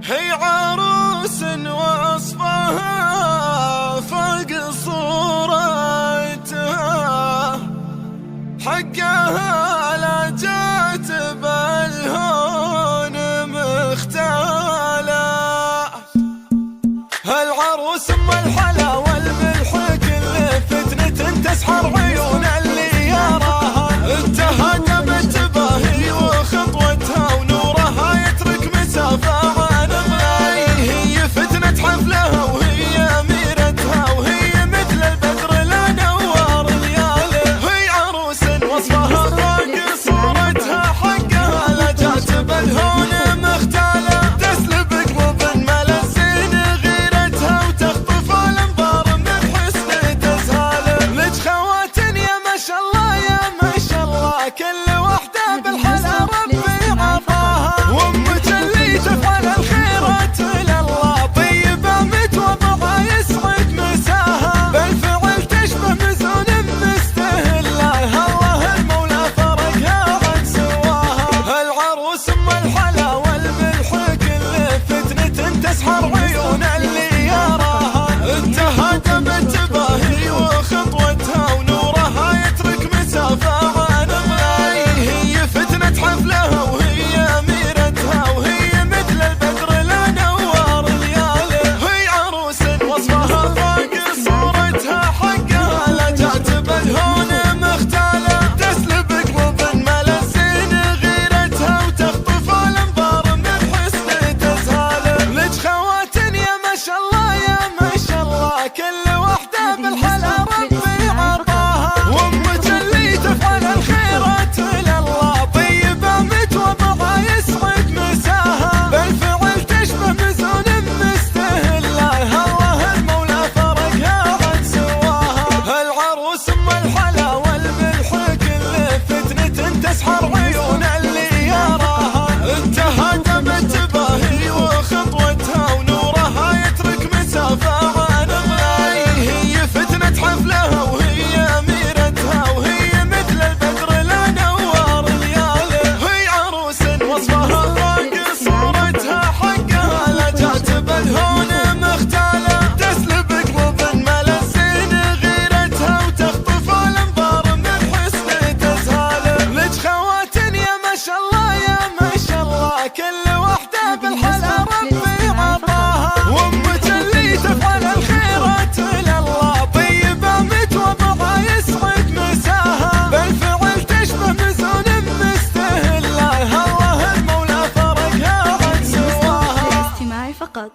هي عروس وصفها فوق صورتها، حقها لا جات بالهون مختالة. هالعروس ام الحلا والملح كل فتنة تسحر عيون اللي يراها، اتهدمت باهي وخطوتها ونورها يترك مسافة عن غلاي. هي فتنة حفلها وهي أميرتها، وهي مثل البدر لا نوار لياله. هي عروس وصفها فوق صورتها، حقها لا جات بالهون مختالة. تسلب قلوب ملزين غيرتها، وتخطف الانظار من حسن تزهاله. لج خوات يا ما شاء الله يا ما شاء الله، كل وحدة بالحلا ربي عطاها. وامك اللي تفعل الخيرات لله، طيبة متوضعة يسعد مساها. بالفعل تشبه مزون مستهلة، الله المولى فرقها عن سواها. هالعروس ام الحلا والملح كل فتنة تسحر عيون اللي يراها، اتهدمت باهي وخطوتها ونورها يترك مسافة عن غلاي. هي فتنة حفلها وهي أميرتها، وهي مثل البدر لا نوار لياله. هي عروس وصفها فوق صورتها، حقها لا جات بالهون مختالة. تسلب قلوب ملزين غيرتها، وتخطف الانظار من حسن تزهاله. لج خوات يا ما شاء الله يا ما شاء الله، كل وحدة بالحلا ربي عطاها. وامك اللي تفعل الخيرات لله، طيبة متوضعة يسعد مساها. بالفعل تشبه مزون مستهلة، الله المولى فرقها عن سواها. هالعروس ام الحلا والملح كل فتنة تسحر عيون اللي يراها، اتهدمت باهي وخطوتها ونورها يترك مسافة عن غلاي. هي فتنة حفلها وهي أميرتها، وهي مثل البدر لا نوار لياله. هي عروس وصفها فوق صورتها، حقها لا جات بالهون مختالة. تسلب قلوب ملزين غيرتها، وتخطف الانظار من حسن تزهاله. لج خوات يا ما شاء الله يا ما شاء الله، كل وحدة بالحلا ربي عطاها. وامك اللي تفعل الخيرات لله، طيبة متوضعة يسعد مساها. بالفعل تشبه مزون مستهلة، الله المولى فرقها عن سواها. الاستماع فقط.